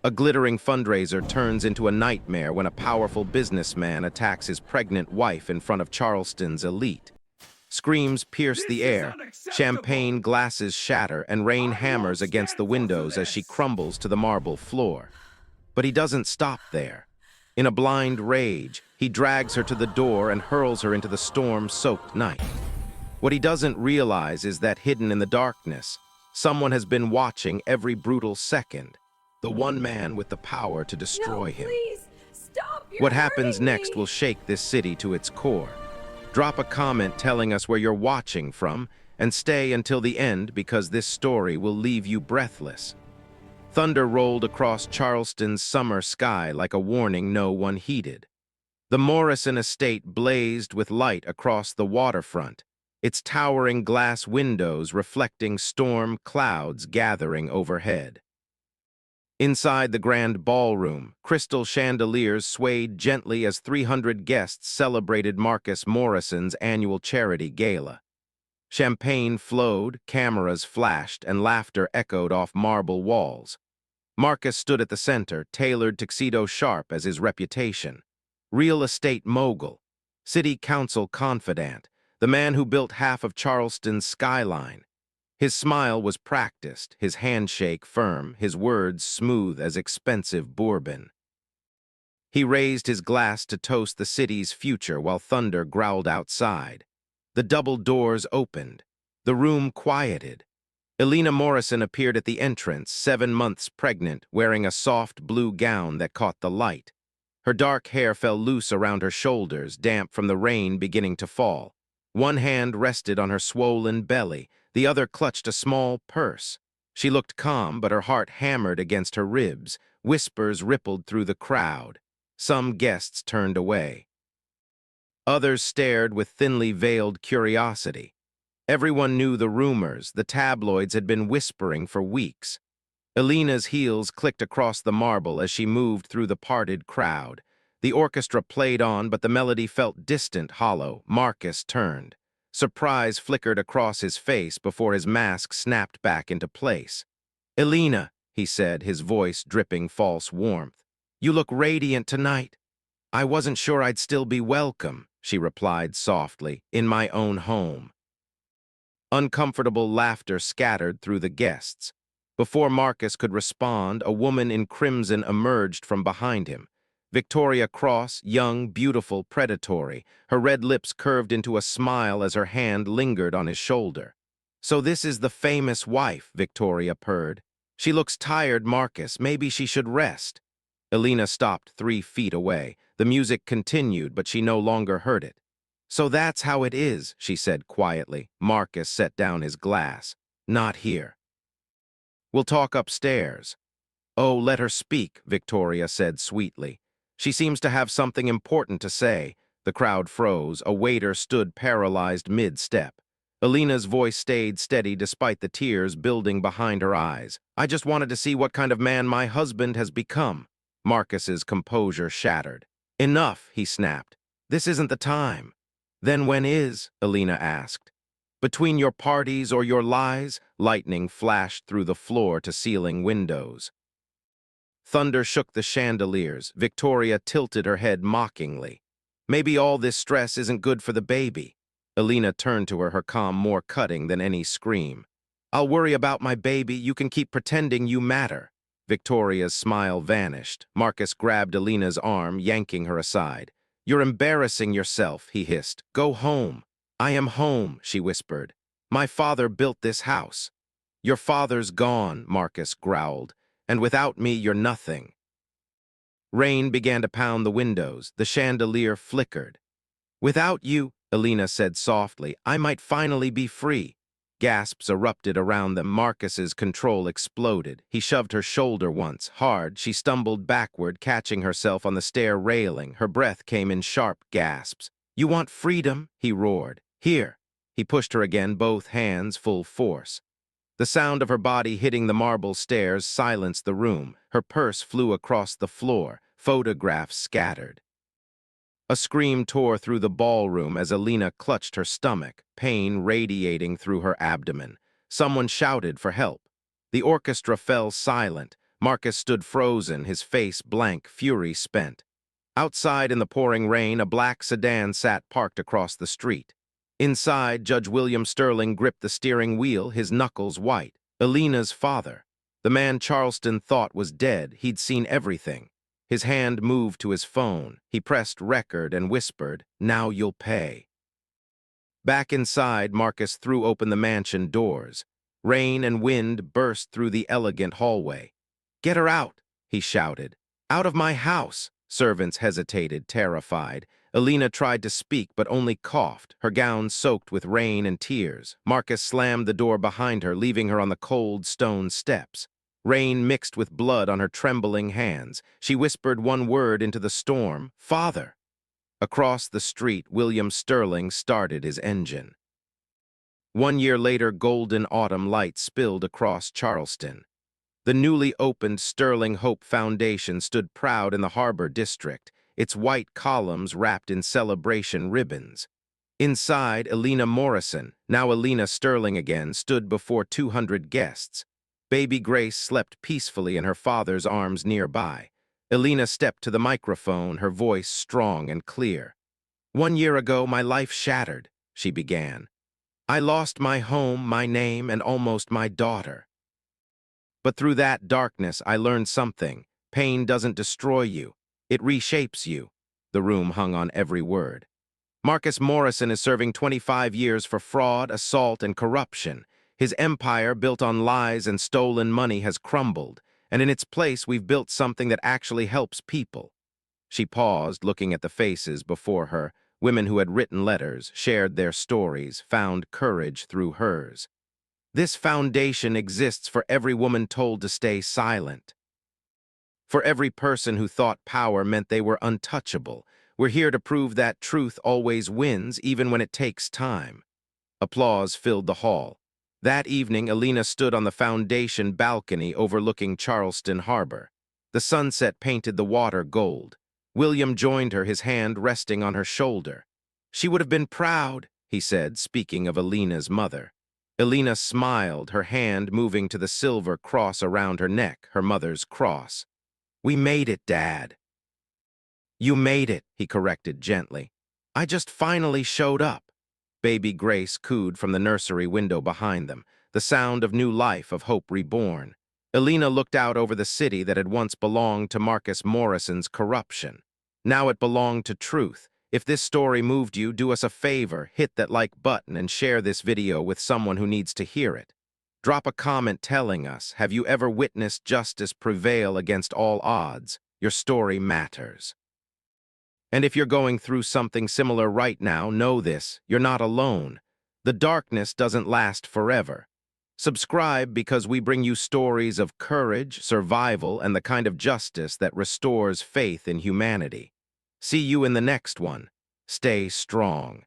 A glittering fundraiser turns into a nightmare when a powerful businessman attacks his pregnant wife in front of Charleston's elite. Screams pierce the This is air, unacceptable! champagne glasses shatter, and rain I won't hammers against the stand for windows as she this! crumbles to the marble floor. But he doesn't stop there. In a blind rage, he drags her to the door and hurls her into the storm-soaked night. What he doesn't realize is that hidden in the darkness, someone has been watching every brutal second, the one man with the power to No, destroy him. please! Stop! You're What happens hurting next me! will shake this city to its core. Drop a comment telling us where you're watching from, and stay until the end because this story will leave you breathless. Thunder rolled across Charleston's summer sky like a warning no one heeded. The Morrison estate blazed with light across the waterfront, its towering glass windows reflecting storm clouds gathering overhead. Inside the grand ballroom, crystal chandeliers swayed gently as 300 guests celebrated Marcus Morrison's annual charity gala. Champagne flowed, cameras flashed, and laughter echoed off marble walls. Marcus stood at the center, tailored tuxedo sharp as his reputation. Real estate mogul, city council confidant, the man who built half of Charleston's skyline. His smile was practiced, his handshake firm, his words smooth as expensive bourbon. He raised his glass to toast the city's future while thunder growled outside. The double doors opened. The room quieted. Elena Morrison appeared at the entrance, 7 months pregnant, wearing a soft blue gown that caught the light. Her dark hair fell loose around her shoulders, damp from the rain beginning to fall. One hand rested on her swollen belly, the other clutched a small purse. She looked calm, but her heart hammered against her ribs. Whispers rippled through the crowd. Some guests turned away. Others stared with thinly veiled curiosity. Everyone knew the rumors, the tabloids had been whispering for weeks. Elena's heels clicked across the marble as she moved through the parted crowd. The orchestra played on, but the melody felt distant, hollow. Marcus turned. Surprise flickered across his face before his mask snapped back into place. "Elena," he said, his voice dripping false warmth. "You look radiant tonight." "I wasn't sure I'd still be welcome," she replied softly, "in my own home." Uncomfortable laughter scattered through the guests. Before Marcus could respond, a woman in crimson emerged from behind him. Victoria Cross, young, beautiful, predatory. Her red lips curved into a smile as her hand lingered on his shoulder. "So this is the famous wife," Victoria purred. "She looks tired, Marcus. Maybe she should rest." Elena stopped 3 feet away. The music continued, but she no longer heard it. "So that's how it is," she said quietly. Marcus set down his glass. "Not here. We'll talk upstairs." "Oh, let her speak," Victoria said sweetly. "She seems to have something important to say." The crowd froze. A waiter stood paralyzed mid-step. Elena's voice stayed steady despite the tears building behind her eyes. "I just wanted to see what kind of man my husband has become." Marcus's composure shattered. "Enough," he snapped. "This isn't the time." "Then when is?" Elena asked. "Between your parties or your lies?" Lightning flashed through the floor-to-ceiling windows. Thunder shook the chandeliers. Victoria tilted her head mockingly. "Maybe all this stress isn't good for the baby." Elena turned to her calm more cutting than any scream. "I'll worry about my baby. You can keep pretending you matter." Victoria's smile vanished. Marcus grabbed Elena's arm, yanking her aside. "You're embarrassing yourself," he hissed. "Go home." "I am home," she whispered. "My father built this house." "Your father's gone," Marcus growled. "And without me, you're nothing." Rain began to pound the windows. The chandelier flickered. "Without you," Elena said softly, "I might finally be free." Gasps erupted around them. Marcus's control exploded. He shoved her shoulder once, hard. She stumbled backward, catching herself on the stair railing. Her breath came in sharp gasps. "You want freedom?" he roared. "Here." He pushed her again, both hands full force. The sound of her body hitting the marble stairs silenced the room. Her purse flew across the floor. Photographs scattered. A scream tore through the ballroom as Elena clutched her stomach, pain radiating through her abdomen. Someone shouted for help. The orchestra fell silent. Marcus stood frozen, his face blank, fury spent. Outside in the pouring rain, a black sedan sat parked across the street. Inside, Judge William Sterling gripped the steering wheel, his knuckles white. Alina's father. The man Charleston thought was dead. He'd seen everything. His hand moved to his phone. He pressed record and whispered, "Now you'll pay." Back inside, Marcus threw open the mansion doors. Rain and wind burst through the elegant hallway. "Get her out," he shouted. "Out of my house." Servants hesitated, terrified. Alina tried to speak, but only coughed, her gown soaked with rain and tears. Marcus slammed the door behind her, leaving her on the cold stone steps. Rain mixed with blood on her trembling hands. She whispered one word into the storm, "Father." Across the street, William Sterling started his engine. 1 year later, golden autumn light spilled across Charleston. The newly opened Sterling Hope Foundation stood proud in the harbor district, its white columns wrapped in celebration ribbons. Inside, Alina Morrison, now Alina Sterling again, stood before 200 guests. Baby Grace slept peacefully in her father's arms nearby. Alina stepped to the microphone, her voice strong and clear. "1 year ago, my life shattered," she began. "I lost my home, my name, and almost my daughter. But through that darkness, I learned something. Pain doesn't destroy you. It reshapes you." The room hung on every word. Marcus Morrison is serving 25 years for fraud, assault, and corruption. His empire, built on lies and stolen money, has crumbled, and in its place, we've built something that actually helps people. She paused, looking at the faces before her, women who had written letters, shared their stories, found courage through hers. This foundation exists for every woman told to stay silent. For every person who thought power meant they were untouchable. We're here to prove that truth always wins, even when it takes time. Applause filled the hall. That evening, Alina stood on the foundation balcony overlooking Charleston Harbor. The sunset painted the water gold. William joined her, his hand resting on her shoulder. "She would have been proud," he said, speaking of Alina's mother. Alina smiled, her hand moving to the silver cross around her neck, her mother's cross. "We made it, Dad." "You made it," he corrected gently. "I just finally showed up." Baby Grace cooed from the nursery window behind them, the sound of new life, of hope reborn. Alina looked out over the city that had once belonged to Marcus Morrison's corruption. Now it belonged to truth. If this story moved you, do us a favor, hit that like button and share this video with someone who needs to hear it. Drop a comment telling us, have you ever witnessed justice prevail against all odds? Your story matters. And if you're going through something similar right now, know this, you're not alone. The darkness doesn't last forever. Subscribe because we bring you stories of courage, survival, and the kind of justice that restores faith in humanity. See you in the next one. Stay strong.